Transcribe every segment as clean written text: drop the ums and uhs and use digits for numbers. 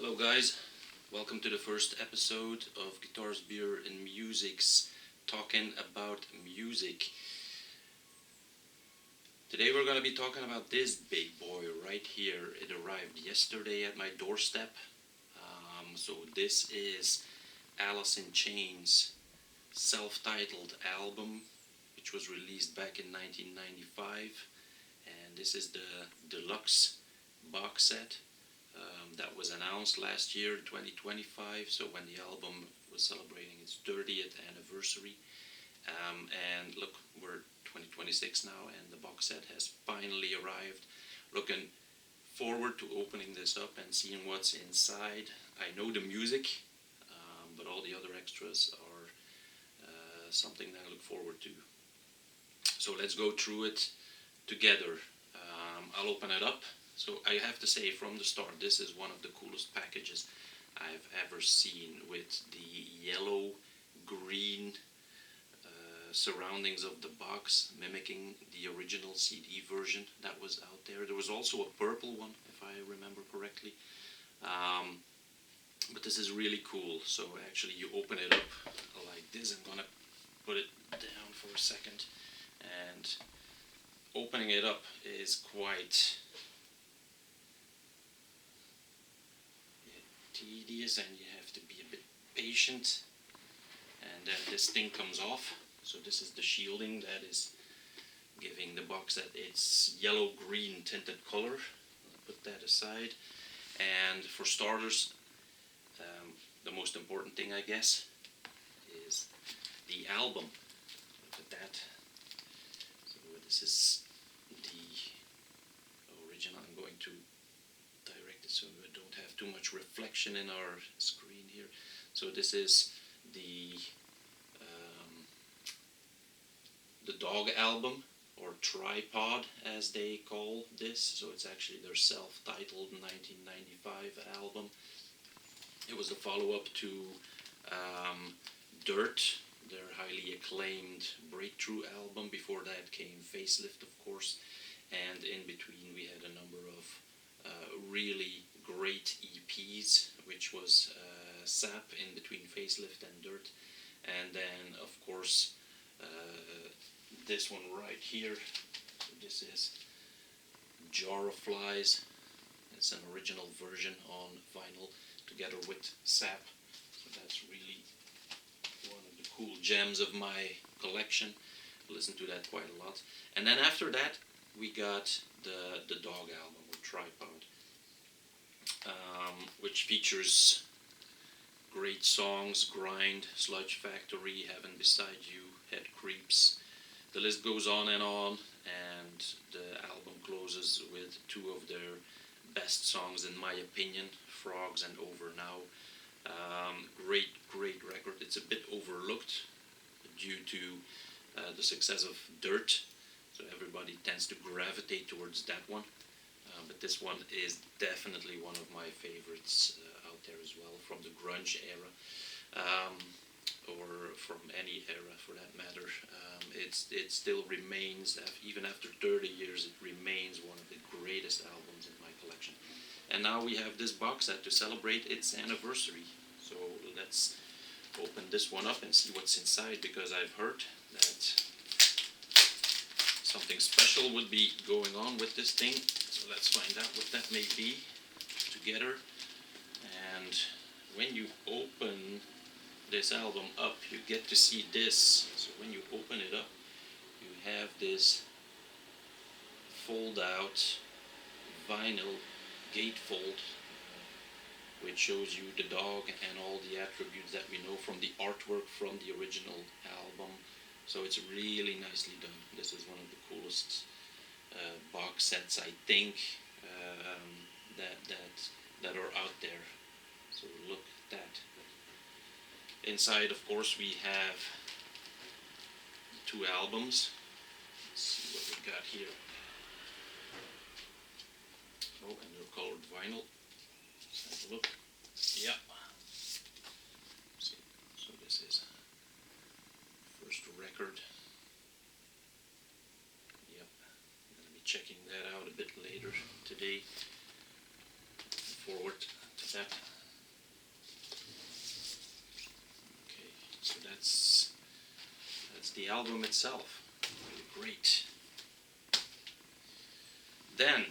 Hello guys, welcome to the first episode of Guitars, Beer and Musics, talking about music. Today we're going to be talking about this big boy right here. It arrived yesterday at my doorstep. So this is Alice in Chains' self-titled album, which was released back in 1995. And this is the Deluxe box set. That was announced last year, 2025, so when the album was celebrating its 30th anniversary. And look, we're 2026 now, and the box set has finally arrived. Looking forward to opening this up and seeing what's inside. I know the music, but all the other extras are something that I look forward to. So let's go through it together. I'll open it up. So I have to say from the start, this is one of the coolest packages I've ever seen, with the yellow-green surroundings of the box, mimicking the original CD version that was out there. There was also a purple one, if I remember correctly. But this is really cool. So actually you open it up like this. I'm gonna put it down for a second. And opening it up is quite tedious, and you have to be a bit patient. And then this thing comes off. So this is the shielding that is giving the box that its yellow-green tinted color. I'll put that aside. And for starters, the most important thing, I guess, is the album. Look at that. So this is the original. I'm going to direct it so we don't have too much reflection in our screen here. So this is the Dog album, or Tripod as they call this. So it's actually their self-titled 1995 album. It was the follow-up to Dirt, their highly acclaimed breakthrough album. Before that came Facelift, of course, and in between we had a number of really great EPs, which was Sap in between Facelift and Dirt, and then of course this one right here. So this is Jar of Flies. It's an original version on vinyl together with Sap. So that's really one of the cool gems of my collection. I listen to that quite a lot. And then after that we got the Dog album, or Tripod, which features great songs: Grind, Sludge Factory, Heaven Beside You, Head Creeps. The list goes on, and the album closes with two of their best songs, in my opinion, Frogs and Over Now. Great record. It's a bit overlooked due to the success of Dirt, so everybody tends to gravitate towards that one. But this one is definitely one of my favorites out there as well, from the grunge era, or from any era for that matter. It still remains, even after 30 years, it remains one of the greatest albums in my collection. And now we have this box set to celebrate its anniversary. So let's open this one up and see what's inside, because I've heard that something special would be going on with this thing. So let's find out what that may be together. And when you open this album up, you get to see this. So when you open it up, you have this fold out vinyl gatefold, which shows you the dog and all the attributes that we know from the artwork from the original album. So it's really nicely done. This is one of the coolest box sets, I think, that are out there. So look at that. Inside, of course, we have two albums. Let's see what we got here. Oh, and they're colored vinyl. Let's have a look. Yeah. See. So this is first record. Yep. I'm going to be checking that out a bit later today. Forward to that. the album itself. Really great. Then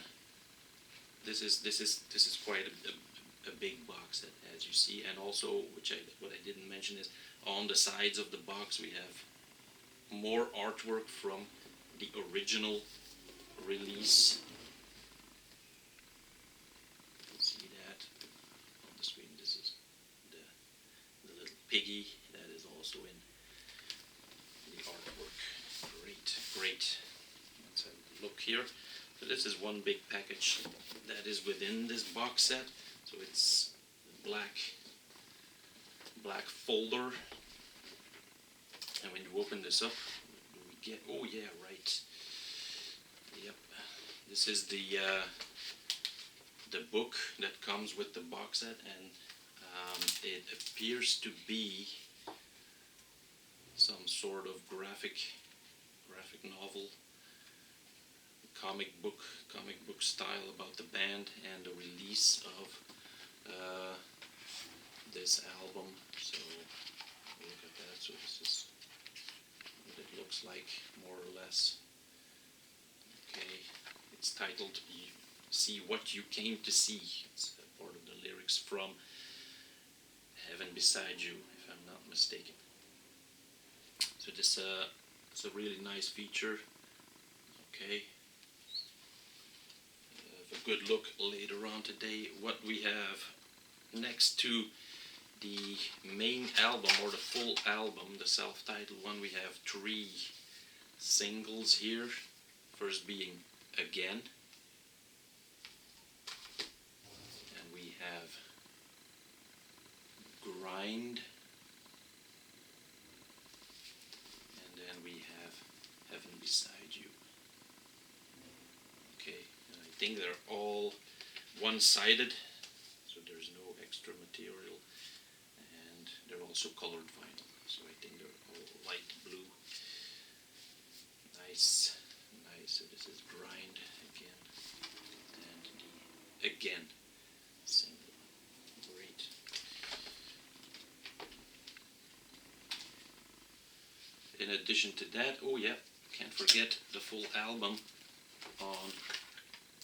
this is quite a big box set, as you see, and also what I didn't mention is on the sides of the box we have more artwork from the original release. You can see that on the screen. This is the little piggy that is also in the artwork. Great, great. Let's have a look here. So this is one big package that is within this box set. So it's the black folder. And when you open this up, what do we get? Oh yeah, right. Yep. This is the book that comes with the box set, and it appears to be some sort of graphic novel, comic book style about the band and the release of this album. So look at that. So this is what it looks like, more or less. Okay, it's titled "See What You Came to See." It's part of the lyrics from "Heaven Beside You," if I'm not mistaken. So this it's a really nice feature. Okay, have a good look later on today. What we have next to the main album, or the full album, the self-titled one, we have 3 singles here. First being "Again," and we have "Grind," and then we have "Heaven Beside You." Okay, and I think they're all one-sided, so there's no extra material, and they're also colored vinyl, so I think they're all light blue. Nice. So this is "Grind" again, and the "Again" single. Great. In addition to that, oh yeah, can't forget the full album on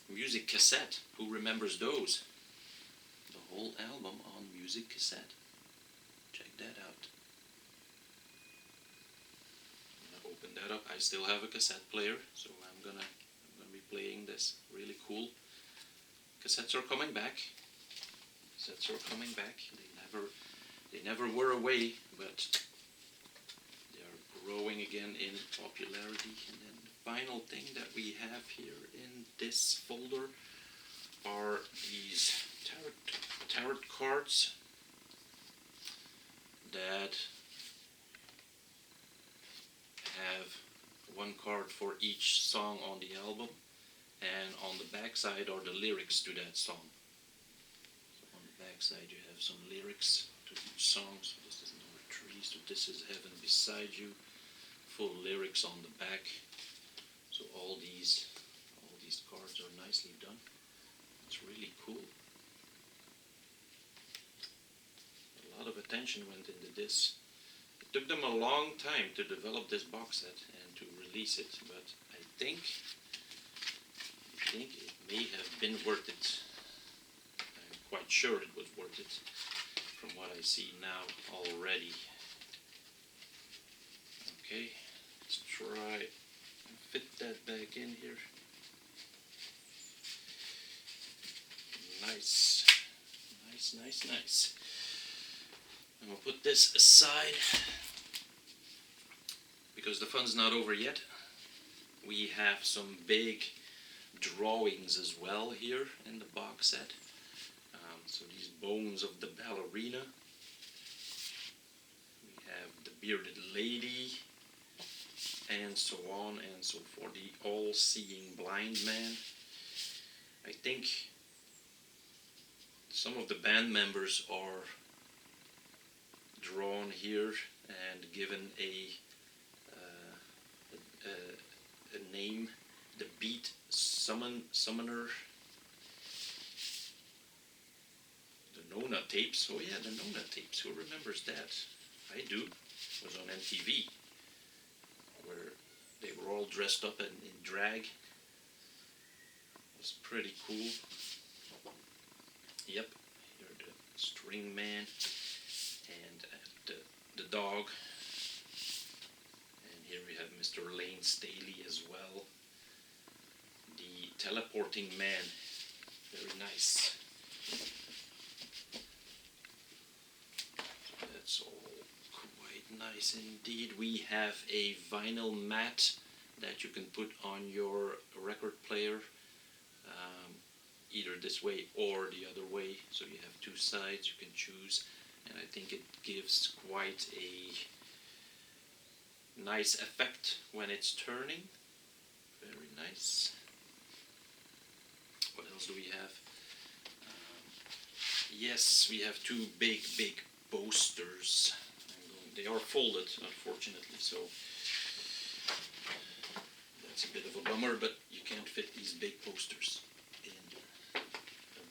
music cassette. Who remembers those? The whole album on music cassette. Check that out. Open that up. I still have a cassette player, so I'm gonna be playing this. Really cool. Cassettes are coming back. Cassettes are coming back. They never were away, but they are growing again in popularity. And then the final thing that we have here in this folder are these tarot cards that have 1 card for each song on the album, and on the back side are the lyrics to that song. So on the back side you have some lyrics to each song. So this is number 3. So this is "Heaven Beside You." Full lyrics on the back. So all these cards are nicely done. It's really cool. A lot of attention went into this. It took them a long time to develop this box set and to release it, but I think it may have been worth it. I'm quite sure it was worth it from what I see now already. Okay, let's try and fit that back in here. Nice. I'm going to put this aside because the fun's not over yet. We have some big drawings as well here in the box set. So these bones of the ballerina. We have the bearded lady, and so on and so forth. The all-seeing blind man. I think some of the band members are drawn here and given a name, the Beat Summoner, the Nona tapes. Oh yeah, the Nona tapes. Who remembers that? I do. It was on MTV. They were all dressed up in drag. It was pretty cool. Yep, here the string man and the dog. And here we have Mr. Lane Staley as well. The teleporting man, very nice. That's all quite nice indeed. We have a vinyl mat that you can put on your record player, either this way or the other way. So you have two sides you can choose, and I think it gives quite a nice effect when it's turning. Very nice. What else do we have? Yes, we have two big posters. They are folded, unfortunately, so that's a bit of a bummer, but you can't fit these big posters in a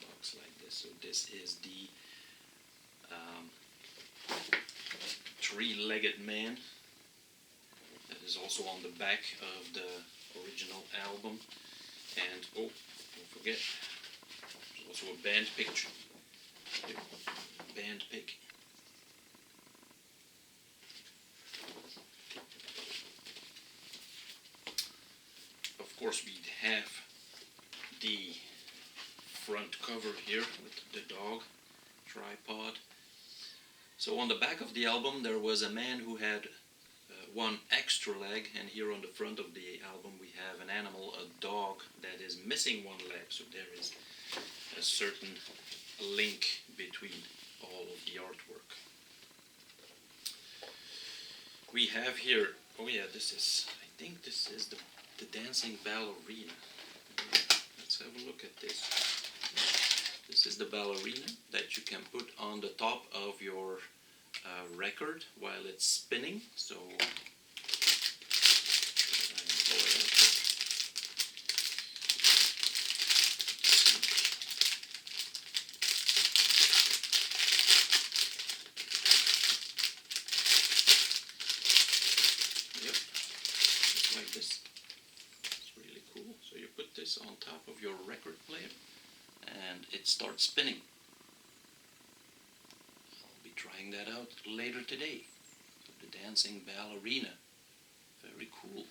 box like this. So this is the three-legged man. That is also on the back of the original album. And, oh, don't forget, there's also a band picture. Band pic. Of course, we have the front cover here with the dog tripod. So on the back of the album there was a man who had one extra leg, and here on the front of the album we have an animal, a dog, that is missing one leg. So there is a certain link between all of the artwork. We have here, oh yeah, this is, I think this is the dancing ballerina. Let's have a look at this. This is the ballerina that you can put on the top of your record while it's spinning. So like this. It's really cool. So you put this on top of your record player and it starts spinning. I'll be trying that out later today. The dancing ballerina. Very cool.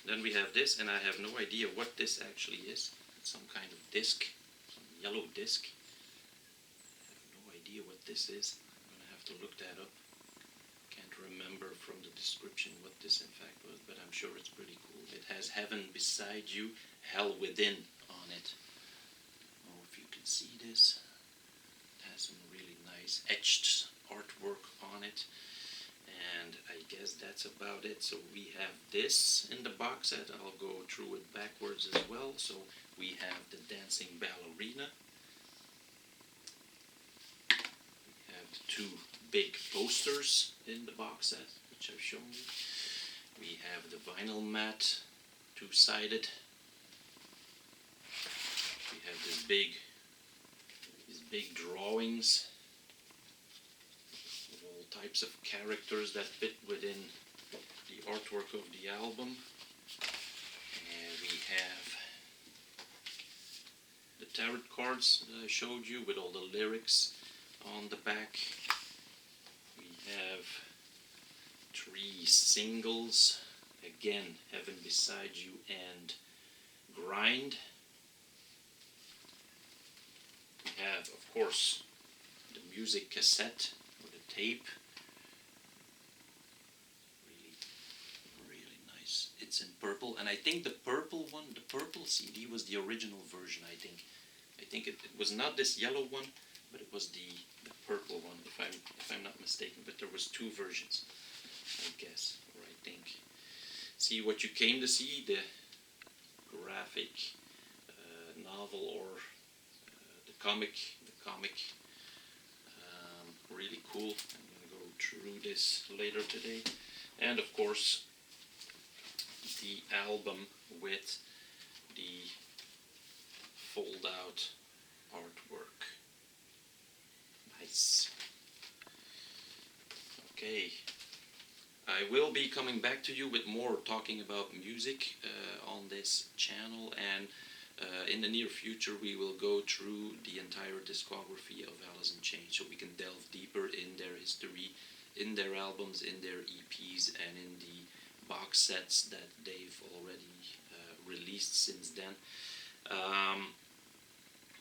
Then we have this, and I have no idea what this actually is. It's some kind of disc, some yellow disc. I have no idea what this is. I'm going to have to look that up. Can't remember from the description what this in fact was, but I'm sure it's pretty cool. It has Heaven Beside You, Hell Within on it. I don't know if you can see this. It has some really nice etched artwork on it. And I guess that's about it. So we have this in the box set. I'll go through it backwards as well. So we have the dancing ballerina. We have the two big posters in the box set, which I've shown you. We have the vinyl mat, two-sided. We have these big drawings of all types of characters that fit within the artwork of the album. And we have the tarot cards that I showed you with all the lyrics on the back. We have three singles, again, Heaven Beside You and Grind. We have, of course, the music cassette or the tape. Really nice. It's in purple, and I think the purple one, the purple CD was the original version, I think. I think it was not this yellow one, but it was the purple one, if I'm not mistaken. But there was two versions, I guess, or I think. See what you came to see, the graphic novel or the comic. Really cool. I'm going to go through this later today. And of course, the album with the fold-out artwork. Nice. Okay, I will be coming back to you with more talking about music on this channel, and in the near future we will go through the entire discography of Alice in Chains, so we can delve deeper in their history, in their albums, in their EPs, and in the box sets that they've already released since then. Um,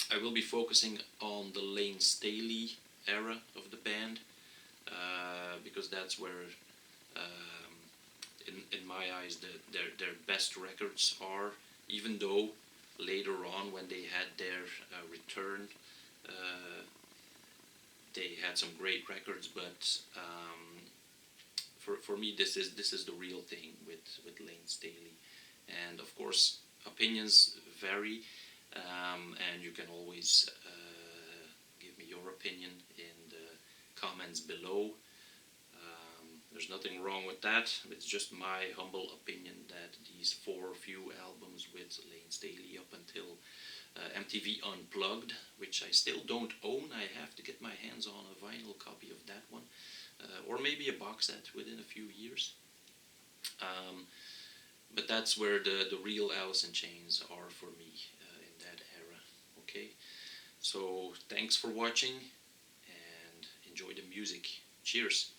I will be focusing on the Lane Staley era of the band, because that's where, um, in my eyes, their best records are. Even though later on, when they had their return, uh, they had some great records, but for me, this is the real thing with Lane Staley, and of course, opinions vary, and you can always give me your opinion in the comments below. There's nothing wrong with that. It's just my humble opinion that these few albums with Lane Staley up until MTV Unplugged, which I still don't own. I have to get my hands on a vinyl copy of that one, or maybe a box set within a few years. Um, but that's where the real Alice in Chains are for me in that era. Okay, so thanks for watching and enjoy the music. Cheers.